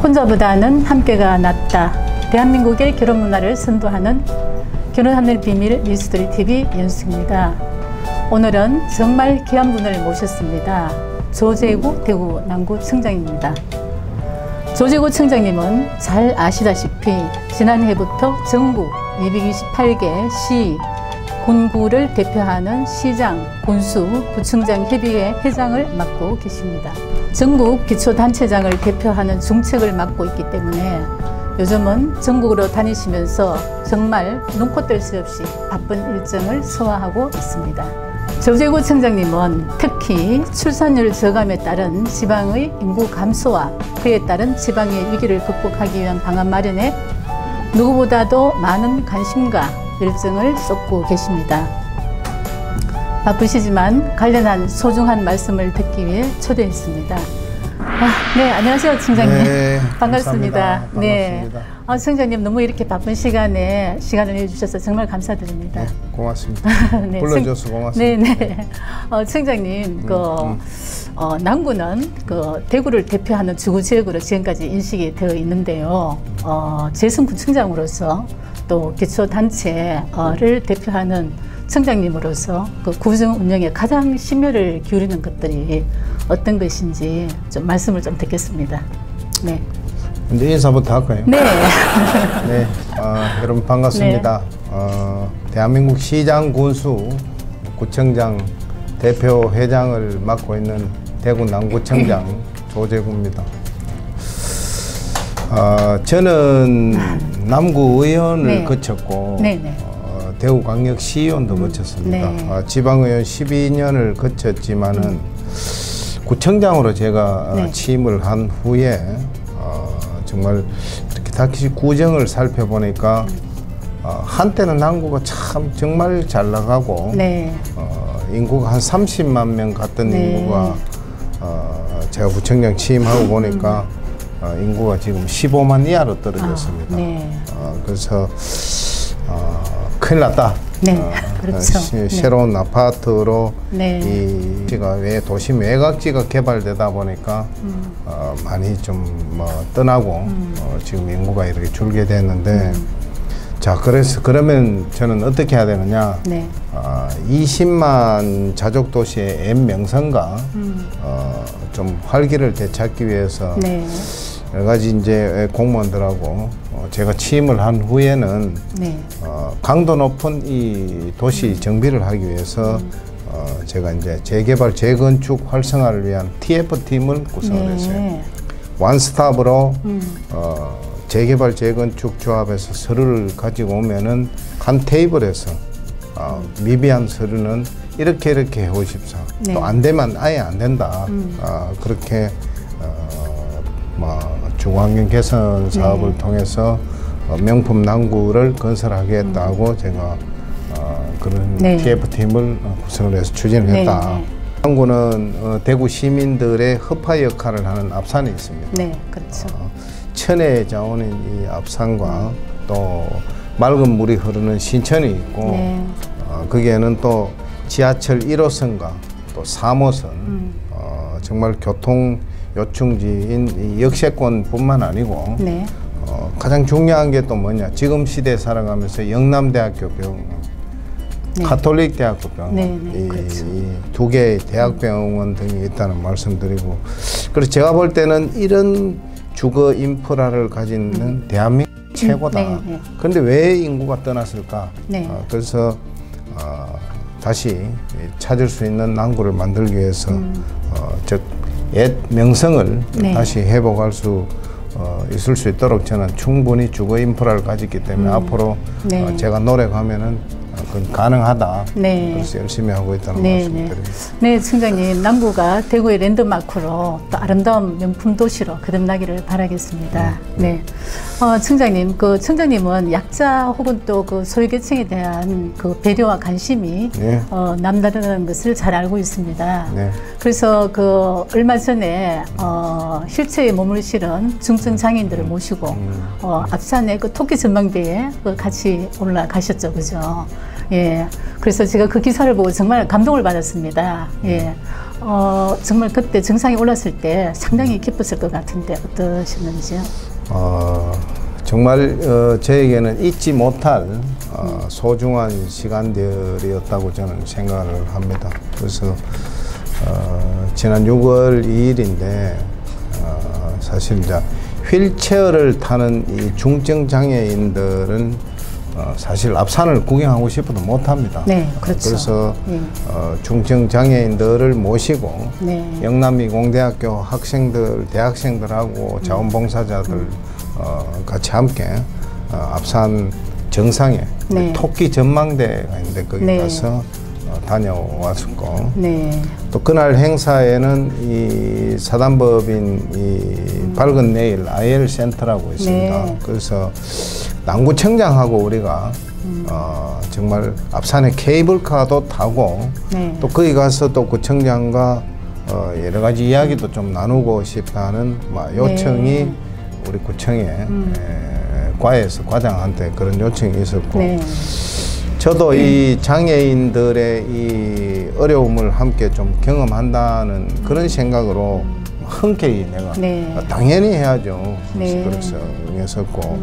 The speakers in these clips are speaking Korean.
혼자보다는 함께가 낫다. 대한민국의 결혼 문화를 선도하는 결혼하는 비밀 뉴스토리 TV 연수입니다. 오늘은 정말 귀한 분을 모셨습니다. 조재구 대구 남구청장입니다. 조재구 청장님은 잘 아시다시피 지난해부터 전국 228개 시, 군구를 대표하는 시장, 군수, 구청장 협의회 회장을 맡고 계십니다. 전국 기초단체장을 대표하는 중책을 맡고 있기 때문에 요즘은 전국으로 다니시면서 정말 눈코 뜰 새 없이 바쁜 일정을 소화하고 있습니다. 조재구 청장님은 특히 출산율 저감에 따른 지방의 인구 감소와 그에 따른 지방의 위기를 극복하기 위한 방안 마련에 누구보다도 많은 관심과 열정을 쏟고 계십니다. 바쁘시지만 관련한 소중한 말씀을 듣기 위해 초대했습니다. 네, 안녕하세요, 청장님. 네, 반갑습니다. 반갑습니다. 네, 청장님 너무 이렇게 바쁜 시간에 시간을 내주셔서 정말 감사드립니다. 네, 고맙습니다. 네, 불러줘서 고맙습니다. 네네. 청장님, 남구는 대구를 대표하는 주구지역으로 지금까지 인식이 되어 있는데요. 재선구청장으로서 또 기초단체를 대표하는 청장님으로서 그 구청 운영에 가장 심혈을 기울이는 것들이 어떤 것인지 좀 말씀을 좀 듣겠습니다. 네. 이제 인사부터 할까요? 네. 네, 여러분 반갑습니다. 네. 대한민국 시장, 군수, 구청장, 대표 회장을 맡고 있는 대구 남구청장 조재구입니다. 저는 남구 의원을 네. 거쳤고 네네. 대구광역시의원도 거쳤습니다. 네. 지방의원 12년을 거쳤지만은 구청장으로 제가 네. 취임을 한 후에 정말 이렇게 다시 구정을 살펴보니까 한때는 남구가 참 정말 잘 나가고 네. 인구가 한 30만 명 갔던 네. 인구가 제가 구청장 취임하고 보니까 인구가 지금 15만 이하로 떨어졌습니다. 네. 그래서 큰일 났다. 네, 그렇죠. 새로운 네. 아파트로 네. 이 지가 도심 외곽지가 개발되다 보니까 많이 좀 떠나고 지금 인구가 이렇게 줄게 됐는데 자, 그래서 그러면 저는 어떻게 해야 되느냐? 네. 20만 자족 도시의 N명성과 좀 활기를 되찾기 위해서 네. 여러 가지 이제 공무원들하고 제가 취임을 한 후에는 네. 강도 높은 이 도시 정비를 하기 위해서 제가 이제 재개발 재건축 활성화를 위한 TF팀을 구성을 했어요. 네. 원스톱으로 재개발 재건축 조합에서 서류를 가지고 오면은 한 테이블에서 미비한 서류는 이렇게 해오십사. 네. 또 안 되면 아예 안 된다. 그렇게 중앙경 개선 사업을 네. 통해서 명품 남구를 건설하겠다고 제가 그런 네. TF팀을 구성을 해서 추진을 했다. 네. 남구는 대구 시민들의 허파 역할을 하는 앞산이 있습니다. 네, 그렇죠. 천혜의 자원인 이 앞산과 또 맑은 물이 흐르는 신천이 있고 네. 거기에는 또 지하철 1호선과 또 3호선 정말 교통 요충지인 이 역세권뿐만 아니고 네. 가장 중요한 게 또 뭐냐, 지금 시대에 살아가면서 영남대학교 병원, 네. 가톨릭대학교 병원, 네, 네, 그렇죠. 이 두 개의 대학병원 등이 있다는 말씀드리고, 그래서 제가 볼 때는 이런 주거 인프라를 가지는 대한민국 최고다. 네, 네. 그런데 왜 인구가 떠났을까? 네. 그래서 다시 찾을 수 있는 남구를 만들기 위해서 즉 옛 명성을 네. 다시 회복할 수 있을 수 있도록 저는 충분히 주거 인프라를 가졌기 때문에 앞으로 네. 제가 노력하면은 그건 가능하다. 네. 그래서 열심히 하고 있다는 네, 말씀드립니다. 네, 청장님, 남구가 대구의 랜드마크로 또 아름다운 명품 도시로 거듭나기를 바라겠습니다. 네, 청장님, 청장님은 약자 혹은 또 소외계층에 대한 배려와 관심이 네. 남다르다는 것을 잘 알고 있습니다. 네. 그래서 얼마 전에 휠체어에 몸을 실은 중증 장애인들을 모시고 앞산의 토끼 전망대에 같이 올라가셨죠, 그죠? 예. 그래서 제가 그 기사를 보고 정말 감동을 받았습니다. 예. 정말 그때 정상에 올랐을 때 상당히 기뻤을 것 같은데 어떠셨는지요? 정말 저에게는 잊지 못할 소중한 시간들이었다고 저는 생각을 합니다. 그래서 지난 6월 2일인데 사실 이제 휠체어를 타는 이 중증 장애인들은 사실 앞산을 구경하고 싶어도 못합니다. 네, 그렇죠. 그래서 중증 장애인들을 모시고 네. 영남이공대학교 학생들, 대학생들하고 자원봉사자들 같이 함께 앞산 정상에 네. 토끼 전망대가 있는데 거기 네. 가서 다녀왔었고 네. 또 그날 행사에는 이 사단법인 이 밝은 내일 IL 센터라고 있습니다. 네. 그래서 남구청장하고 우리가 정말 앞산에 케이블카도 타고 네. 또 거기 가서 또 구청장과 여러 가지 이야기도 좀 나누고 싶다는 요청이 네. 우리 구청에 과에서 과장한테 그런 요청이 있었고 네. 저도 이 장애인들의 이 어려움을 함께 좀 경험한다는 그런 생각으로 흔쾌히 내가 네. 당연히 해야죠. 네. 그래서 응했었고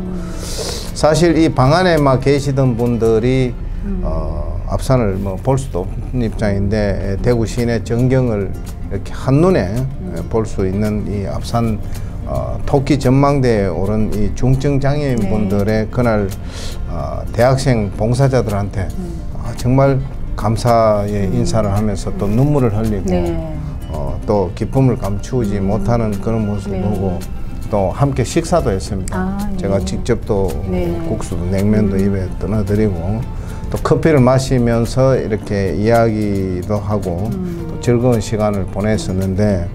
사실 이 방 안에 막 계시던 분들이 앞산을 뭐 볼 수도 없는 입장인데 대구 시내 전경을 이렇게 한눈에 볼 수 있는 이 앞산 토끼 전망대에 오른 이 중증 장애인 분들의 그날 대학생 봉사자들한테 정말 감사의 인사를 하면서 또 눈물을 흘리고 네. 또 기쁨을 감추지 못하는 그런 모습을 네. 보고 또 함께 식사도 했습니다. 제가 네. 직접 또 네. 국수도 냉면도 입에 떠나드리고 또 커피를 마시면서 이렇게 이야기도 하고 또 즐거운 시간을 보냈었는데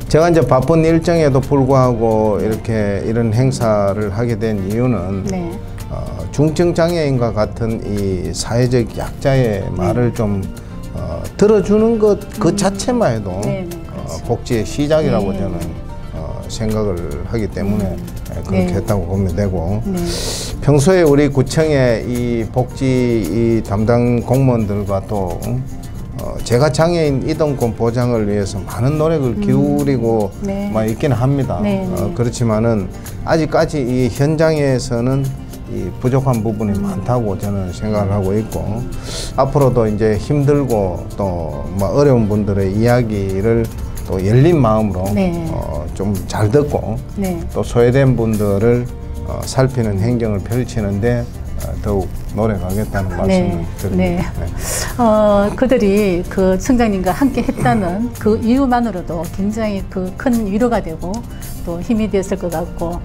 제가 이제 바쁜 일정에도 불구하고 이렇게 이런 행사를 하게 된 이유는 네. 중증 장애인과 같은 이 사회적 약자의 말을 좀 들어주는 것 그 자체만 해도 네, 그렇죠. 복지의 시작이라고 네. 저는 생각을 하기 때문에 그렇게 네. 했다고 보면 되고 네. 평소에 우리 구청의 이 복지 이 담당 공무원들과 또 제가 장애인 이동권 보장을 위해서 많은 노력을 기울이고 네. 있기는 합니다. 네, 네. 그렇지만은 아직까지 이 현장에서는 이 부족한 부분이 많다고 저는 생각을 하고 있고 앞으로도 이제 힘들고 또 어려운 분들의 이야기를 또 열린 마음으로 네. 좀 잘 듣고 네. 또 소외된 분들을 살피는 행정을 펼치는데 더욱 노력하겠다는 말씀을 네. 드립니다. 네. 그들이 그 청장님과 함께 했다는 그 이유만으로도 굉장히 그 큰 위로가 되고 또 힘이 되었을 것 같고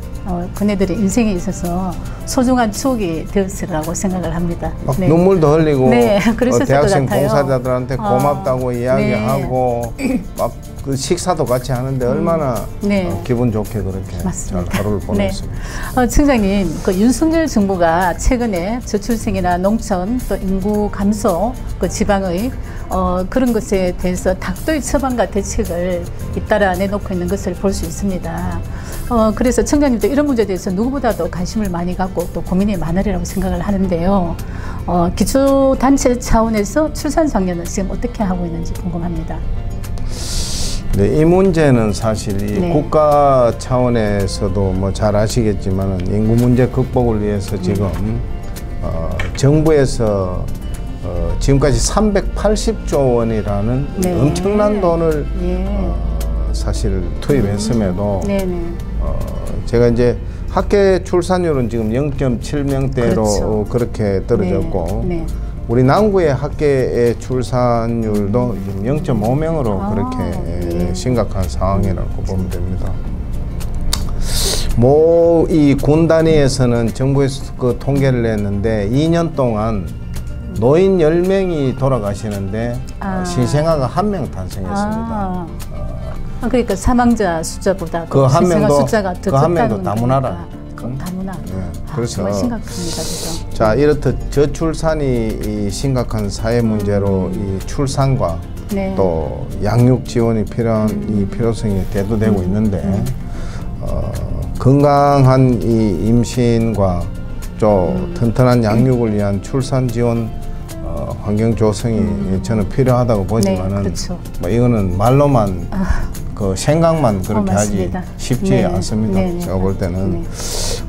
그네들의 인생에 있어서 소중한 추억이 되었으리라고 생각을 합니다. 막 네. 눈물도 흘리고 네, 그러셨을 대학생 것 같아요. 봉사자들한테 고맙다고 이야기하고 네. 막 그 식사도 같이 하는데 얼마나 네. 기분 좋게 그렇게 맞습니다. 잘 하루를 보냈습니다. 네. 청장님, 그 윤석열 정부가 최근에 저출생이나 농촌 또 인구 감소, 그 지방의 그런 것에 대해서 닭도의 처방과 대책을 잇따라 내놓고 있는 것을 볼 수 있습니다. 그래서 청장님도 이런 문제에 대해서 누구보다도 관심을 많이 갖고 또 고민이 많으리라고 생각을 하는데요. 기초단체 차원에서 출산 장려는 지금 어떻게 하고 있는지 궁금합니다. 네, 이 문제는 사실 이 네. 국가 차원에서도 잘 아시겠지만 인구 문제 극복을 위해서 지금 정부에서 지금까지 380조 원이라는 네. 엄청난 돈을 예. 사실 투입했음에도 네네. 제가 이제 학계 출산율은 지금 0.7명대로 그렇죠. 그렇게 떨어졌고 네. 네. 우리 남구의 학계의 출산율도 지금 0.5명으로 그렇게 네. 심각한 상황이라고 보면 됩니다. 이 군 단위에서는 정부에서 그 통계를 냈는데 2년 동안 노인 10명이 돌아가시는데 신생아가 1명 탄생했습니다. 그러니까 사망자 숫자보다 그 한 명도 숫자가 더 그 한 명도 적다는 다문화라. 다문화. 네, 그래서 정말 심각합니다. 그죠? 자, 이렇듯 저출산이 이 심각한 사회 문제로 이 출산과 네. 또 양육 지원이 필요한 이 필요성이 대두되고 있는데 건강한 이 임신과 또 튼튼한 양육을 위한 출산 지원 환경 조성이 저는 필요하다고 보지만은 네, 그렇죠. 뭐 이거는 말로만 그 생각만 그렇게 하지 쉽지 네. 않습니다. 네. 제가 볼 때는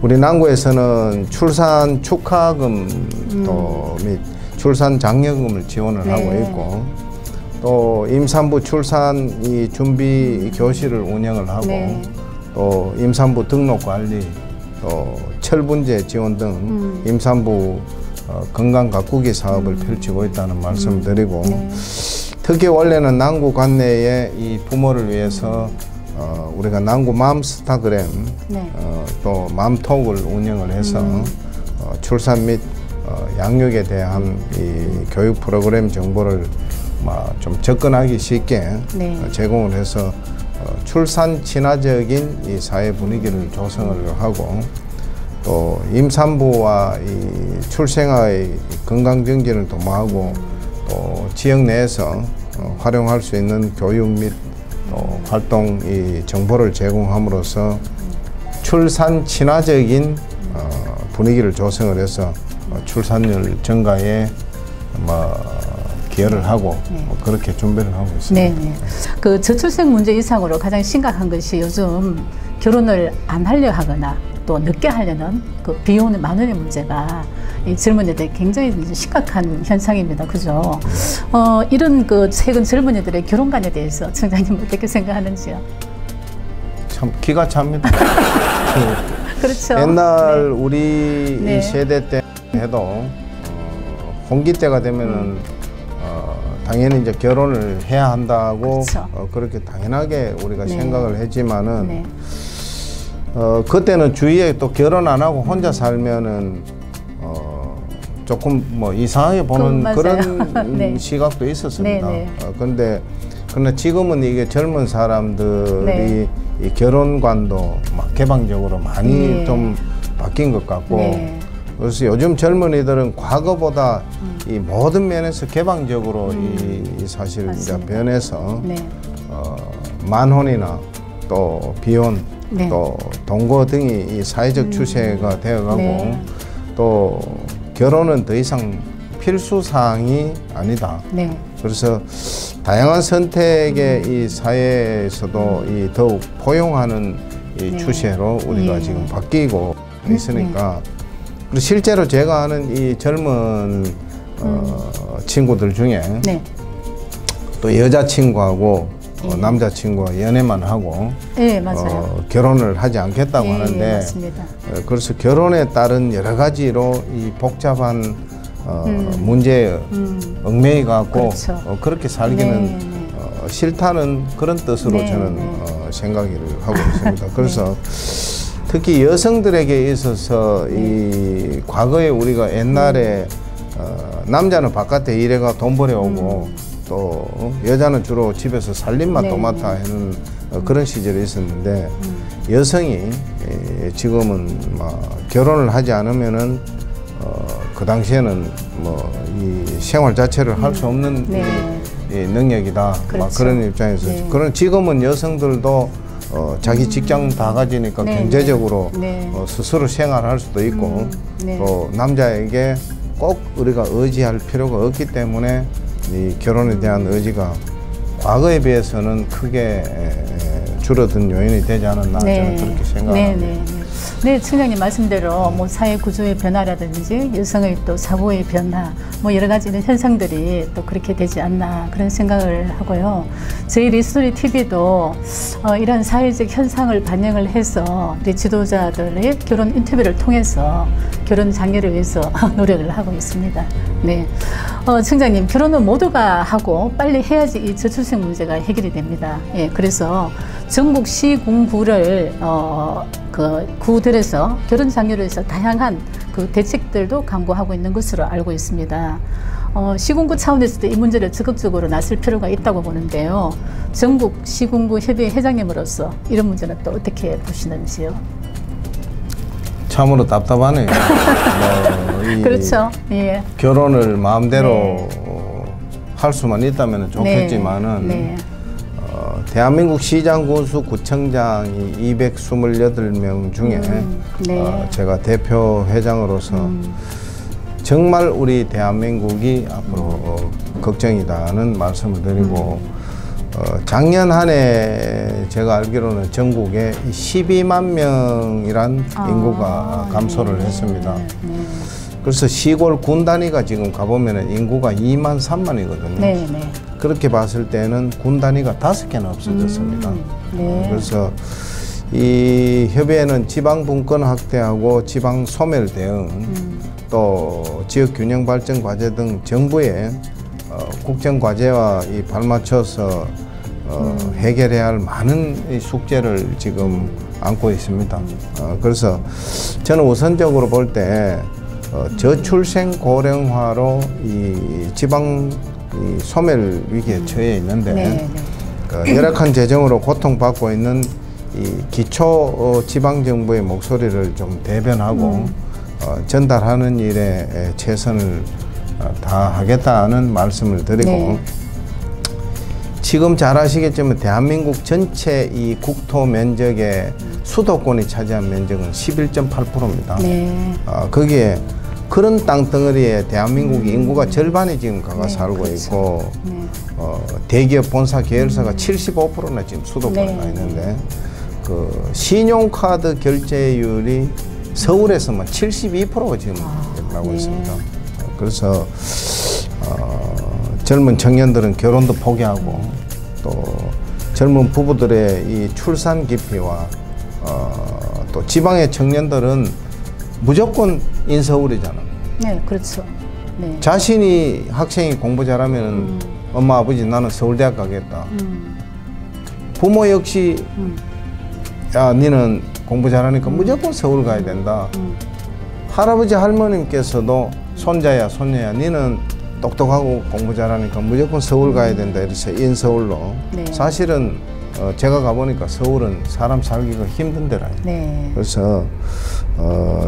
우리 남구에서는 출산 축하금도 및 출산 장려금을 지원을 네. 하고 있고 또 임산부 출산 이 준비 교실을 운영을 하고 네. 또 임산부 등록 관리 또 철분제 지원 등 임산부 건강 가꾸기 사업을 펼치고 있다는 말씀을 드리고 네. 특히 원래는 남구 관내에 이 부모를 위해서 우리가 남구 맘스타그램 네. 또 맘톡을 운영을 해서 출산 및 양육에 대한 이 교육 프로그램 정보를 좀 접근하기 쉽게 네. 제공을 해서 출산 친화적인 이 사회 분위기를 조성을 하고 또 임산부와 이 출생아의 건강 증진을 도모하고 또 지역 내에서 활용할 수 있는 교육 및 또 활동 이 정보를 제공함으로써 출산 친화적인 분위기를 조성을 해서 출산율 증가에 기여를 하고 그렇게 준비를 하고 있습니다. 네. 그 저출생 문제 이상으로 가장 심각한 것이 요즘 결혼을 안 하려 하거나 또 늦게 하려는 그 비혼의 만혼의 문제가 이 젊은이들 굉장히 심각한 현상입니다. 그죠? 이런 그 최근 젊은이들의 결혼관에 대해서 청장님 어떻게 생각하는지요? 참 기가 찹니다. 그렇죠. 옛날 우리 이 세대 때 해도 홍기 때가 되면은 당연히 이제 결혼을 해야 한다고 그렇죠. 그렇게 당연하게 우리가 네. 생각을 했지만은 네. 그때는 주위에 또 결혼 안 하고 혼자 살면은 조금 이상하게 보는 그런 네. 시각도 있었습니다. 네, 그런데 그러나 지금은 이게 젊은 사람들이 네. 이 결혼관도 막 개방적으로 많이 좀 바뀐 것 같고 네. 그래서 요즘 젊은이들은 과거보다 이 모든 면에서 개방적으로 이 사실 이제 변해서 네. 만혼이나 또 비혼 네. 또 동거 등이 이 사회적 추세가 되어가고 네. 또 결혼은 더 이상 필수 사항이 아니다. 네. 그래서 다양한 선택의 이 사회에서도 이 더욱 포용하는 이 추세로 우리가 지금 바뀌고 있으니까 그리고 실제로 제가 아는 이 젊은 친구들 중에 네. 또 여자친구하고 남자친구와 연애만 하고 네, 맞아요. 결혼을 하지 않겠다고 예, 하는데 맞습니다. 그래서 결혼에 따른 여러 가지로 이 복잡한 문제에 얽매여 갖고 그렇죠. 그렇게 살기는 네, 싫다는 그런 뜻으로 네, 저는 네. 생각을 하고 있습니다. 그래서 특히 여성들에게 있어서 이 과거에 우리가 옛날에 남자는 바깥에 일해가 돈 벌어오고 또 여자는 주로 집에서 살림만 네, 도맡아 하는 그런 시절이 있었는데 여성이 지금은 결혼을 하지 않으면은 그 당시에는 이 생활 자체를 할 수 없는 이 능력이다. 그렇죠. 그런 입장에서 그런 지금은 여성들도 자기 직장 다 가지니까 경제적으로 스스로 생활할 수도 있고 또 남자에게 꼭 우리가 의지할 필요가 없기 때문에 이 결혼에 대한 의지가 과거에 비해서는 크게 줄어든 요인이 되지 않았나 저는 그렇게 생각합니다. 네, 청장님 말씀대로 사회 구조의 변화라든지 여성의 또 사고의 변화 여러 가지 이런 현상들이 또 그렇게 되지 않나 그런 생각을 하고요. 저희 리스토리 TV도 이런 사회적 현상을 반영을 해서 우리 지도자들의 결혼 인터뷰를 통해서 결혼 장려를 위해서 노력을 하고 있습니다. 네, 청장님 결혼은 모두가 하고 빨리 해야지 이 저출생 문제가 해결이 됩니다. 예, 그래서 전국 시군구를 그 구들에서 결혼 장려를 위해서 다양한 그 대책들도 강구하고 있는 것으로 알고 있습니다. 시군구 차원에서도 이 문제를 적극적으로 나설 필요가 있다고 보는데요. 전국 시군구 협의회 회장님으로서 이런 문제는 또 어떻게 보시는지요? 참으로 답답하네요. 그렇죠. 예. 결혼을 마음대로 할 수만 있다면 좋겠지만은 대한민국 시장, 군수, 구청장이 228명 중에 제가 대표 회장으로서 정말 우리 대한민국이 앞으로 걱정이다는 말씀을 드리고 작년 한 해 제가 알기로는 전국에 12만 명이란 인구가 감소를 했습니다. 그래서 시골 군 단위가 지금 가보면 인구가 2만 3만이거든요. 그렇게 봤을 때는 군 단위가 5개나 없어졌습니다. 그래서 이 협의회는 지방 분권 확대하고 지방 소멸 대응 또 지역 균형 발전 과제 등 정부의 국정 과제와 이 발맞춰서 해결해야 할 많은 이 숙제를 지금 안고 있습니다. 그래서 저는 우선적으로 볼 때 저출생 고령화로 이 지방 이 소멸 위기에 처해 있는데 열악한 재정으로 고통받고 있는 이 기초 지방 정부의 목소리를 좀 대변하고 전달하는 일에 최선을 다하겠다는 말씀을 드리고 지금 잘 아시겠지만 대한민국 전체 이 국토 면적의 수도권이 차지한 면적은 11.8%입니다. 거기에 그런 땅덩어리에 대한민국 인구가 절반이 지금 가가 살고 있고 대기업 본사 계열사가 75%나 지금 수도권에 가 있는데 그 신용카드 결제율이 서울에서만 72%가 지금 나오고 있습니다. 그래서 젊은 청년들은 결혼도 포기하고 또 젊은 부부들의 이 출산 기피와 또 지방의 청년들은 무조건 인서울이잖아. 그렇죠. 자신이 학생이 공부 잘하면 엄마 아버지 나는 서울대학 가겠다. 부모 역시 야 니는 공부 잘하니까 무조건 서울 가야 된다. 할아버지 할머님께서도 손자야 손녀야 니는 똑똑하고 공부 잘하니까 무조건 서울 가야 된다. 이래서 인서울로 사실은 제가 가보니까 서울은 사람 살기가 힘든 데라요. 그래서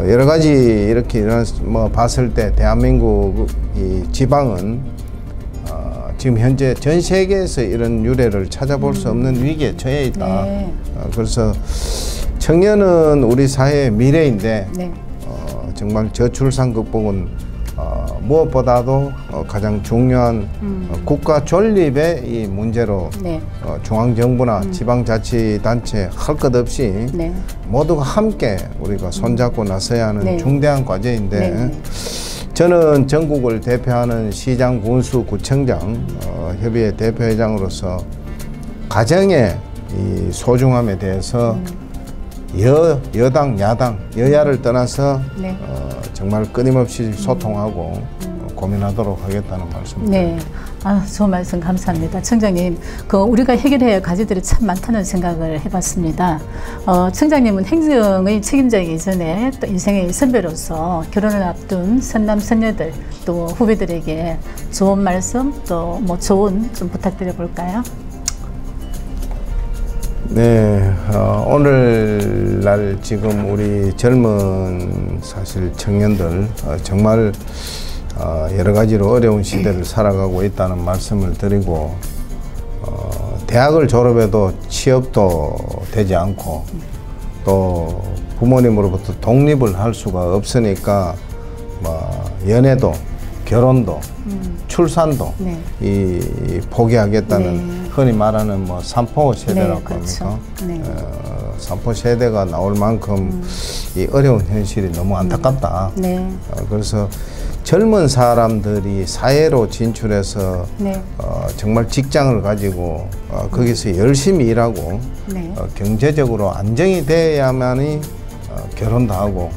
여러 가지 이렇게 뭐 봤을 때 대한민국 이 지방은 지금 현재 전 세계에서 이런 유례를 찾아볼 수 없는 위기에 처해 있다. 그래서 청년은 우리 사회의 미래인데 정말 저출산 극복은 무엇보다도 가장 중요한 국가 존립의 이 문제로 중앙정부나 지방자치단체 할 것 없이 모두가 함께 우리가 손잡고 나서야 하는 중대한 과제인데 저는 전국을 대표하는 시장, 군수, 구청장 협의회 대표회장으로서 가정의 이 소중함에 대해서 여당, 야당, 여야를 떠나서 정말 끊임없이 소통하고 고민하도록 하겠다는 말씀입니다. 좋은 말씀 감사합니다. 청장님, 우리가 해결해야 할 과제들이 참 많다는 생각을 해봤습니다. 청장님은 행정의 책임자이기 전에 또 인생의 선배로서 결혼을 앞둔 선남 선녀들 또 후배들에게 좋은 말씀 또 뭐 조언 좀 부탁드려 볼까요? 오늘날 지금 우리 젊은 사실 청년들 정말 여러 가지로 어려운 시대를 살아가고 있다는 말씀을 드리고 대학을 졸업해도 취업도 되지 않고 또 부모님으로부터 독립을 할 수가 없으니까 뭐 연애도 결혼도 출산도 이 포기하겠다는 흔히 말하는 뭐 삼포 세대라고 합니까? 삼포 세대가 나올 만큼 이 어려운 현실이 너무 안타깝다. 그래서 젊은 사람들이 사회로 진출해서 정말 직장을 가지고 거기서 열심히 일하고 경제적으로 안정이 돼야만이 결혼도 하고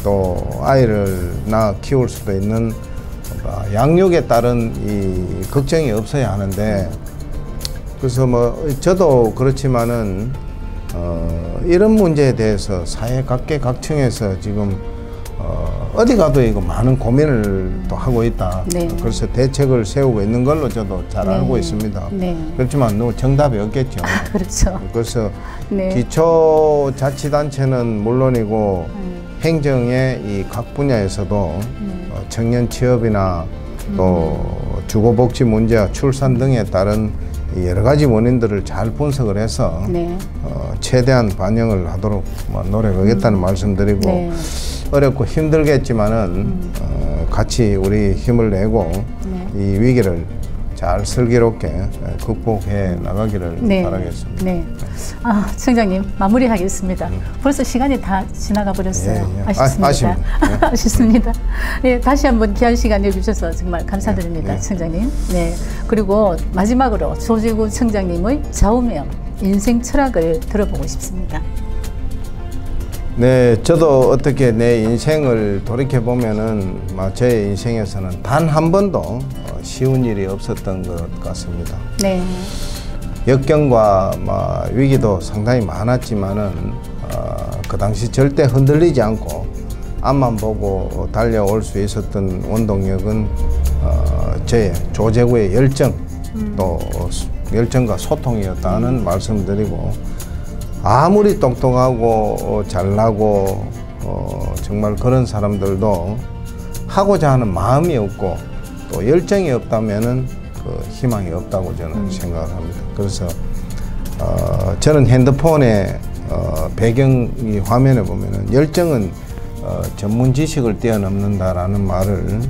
또 아이를 낳아 키울 수도 있는 양육에 따른 이 걱정이 없어야 하는데 그래서 뭐 저도 그렇지만은 이런 문제에 대해서 사회 각계각층에서 지금 어디 가도 이거 많은 고민을 또 하고 있다. 그래서 대책을 세우고 있는 걸로 저도 잘 알고 있습니다. 그렇지만 뭐 정답이 없겠죠. 그렇죠. 그래서 기초자치단체는 물론이고 행정의 이 각 분야에서도 청년 취업이나 또 주거복지 문제와 출산 등에 따른 여러 가지 원인들을 잘 분석을 해서 네. 최대한 반영을 하도록 노력하겠다는 말씀드리고 네. 어렵고 힘들겠지만은 같이 우리 힘을 내고 네. 이 위기를 잘 슬기롭게 극복해 나가기를 네. 바라겠습니다. 네. 아, 청장님 마무리하겠습니다. 벌써 시간이 다 지나가 버렸어요. 예, 예. 아쉽습니다. 네. 아쉽습니다. 네, 다시 한번 귀한 시간 내주셔서 정말 감사드립니다, 네. 청장님. 네. 그리고 마지막으로 조재구 청장님의 좌우명 인생 철학을 들어보고 싶습니다. 네, 저도 어떻게 내 인생을 돌이켜 보면은 제 인생에서는 단 한 번도 쉬운 일이 없었던 것 같습니다. 네. 역경과 위기도 상당히 많았지만은 그 당시 절대 흔들리지 않고 앞만 보고 달려올 수 있었던 원동력은 제 조재구의 열정, 또 열정과 소통이었다는 말씀드리고, 아무리 똑똑하고 잘나고 정말 그런 사람들도 하고자 하는 마음이 없고 또 열정이 없다면은 그 희망이 없다고 저는 생각을 합니다. 그래서 저는 핸드폰의 배경 이 화면에 보면은 열정은 전문 지식을 뛰어넘는다라는 말을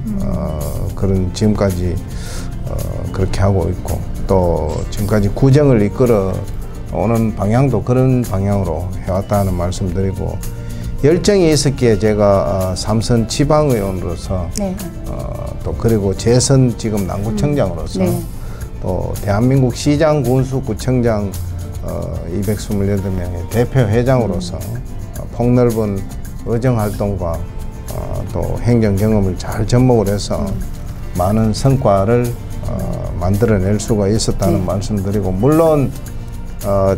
그런 지금까지 그렇게 하고 있고, 또 지금까지 구정을 이끌어 오는 방향도 그런 방향으로 해왔다는 말씀드리고, 열정이 있었기에 제가 삼선 지방의원으로서 네. 또 그리고 재선 지금 남구청장으로서 네. 또 대한민국 시장 군수 구청장 228명의 대표 회장으로서 폭넓은 의정 활동과 또 행정 경험을 잘 접목을 해서 많은 성과를 만들어낼 수가 있었다는 말씀드리고, 물론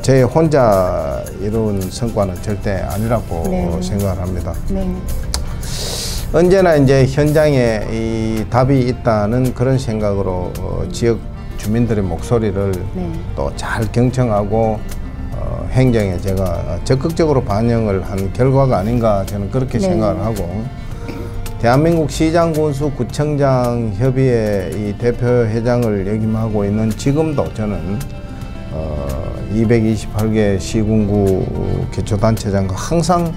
제 혼자 이룬 성과는 절대 아니라고 네. 생각을 합니다. 네. 언제나 이제 현장에 이 답이 있다는 그런 생각으로 지역 주민들의 목소리를 네. 또 잘 경청하고 행정에 제가 적극적으로 반영을 한 결과가 아닌가 저는 그렇게 네. 생각을 하고, 대한민국 시장 군수 구청장 협의회 이 대표 회장을 역임하고 있는 지금도 저는 228개 시군구 개초단체장과 항상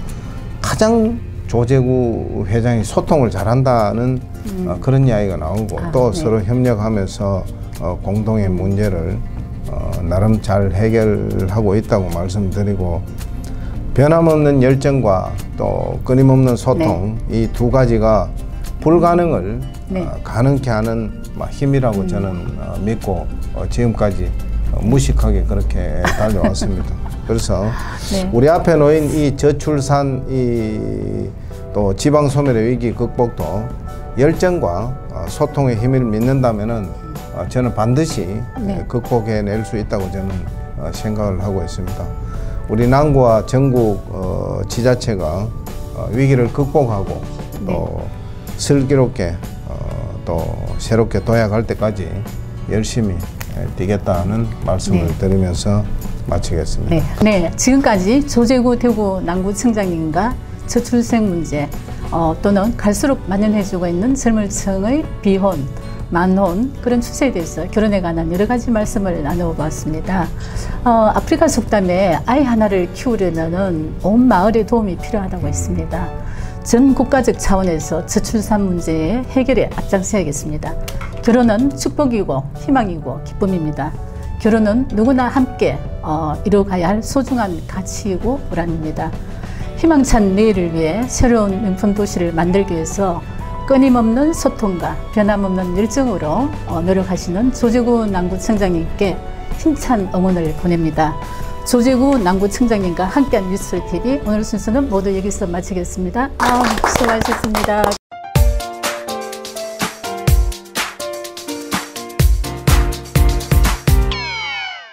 가장 조재구 회장이 소통을 잘한다는 그런 이야기가 나오고 또 네. 서로 협력하면서 공동의 문제를 나름 잘 해결하고 있다고 말씀드리고, 변함없는 열정과 또 끊임없는 소통 네. 이 두 가지가 불가능을 네. 가능케 하는 힘이라고 저는 믿고 지금까지 무식하게 그렇게 달려왔습니다. 그래서 네. 우리 앞에 놓인 이 저출산 또 지방 소멸의 위기 극복도 열정과 소통의 힘을 믿는다면은 저는 반드시 네. 극복해낼 수 있다고 저는 생각을 하고 있습니다. 우리 남구와 전국 지자체가 위기를 극복하고 네. 또 슬기롭게 또 새롭게 도약할 때까지 열심히 뛰겠다는 말씀을 네. 드리면서 마치겠습니다. 네. 네, 지금까지 조재구 대구 남구청장님과 저출생 문제 또는 갈수록 만연해지고 있는 젊은 층의 비혼, 만혼 그런 추세에 대해서 결혼에 관한 여러 가지 말씀을 나눠봤습니다. 아프리카 속담에 아이 하나를 키우려면 온 마을의 도움이 필요하다고 했습니다. 전 국가적 차원에서 저출산 문제의 해결에 앞장서야겠습니다. 결혼은 축복이고 희망이고 기쁨입니다. 결혼은 누구나 함께 이뤄가야 할 소중한 가치이고 보람입니다. 희망찬 내일을 위해 새로운 명품 도시를 만들기 위해서 끊임없는 소통과 변함없는 열정으로 노력하시는 조재구 남구청장님께 힘찬 응원을 보냅니다. 조재구 남구청장님과 함께한 뉴스TV 오늘 순서는 모두 여기서 마치겠습니다. 수고하셨습니다.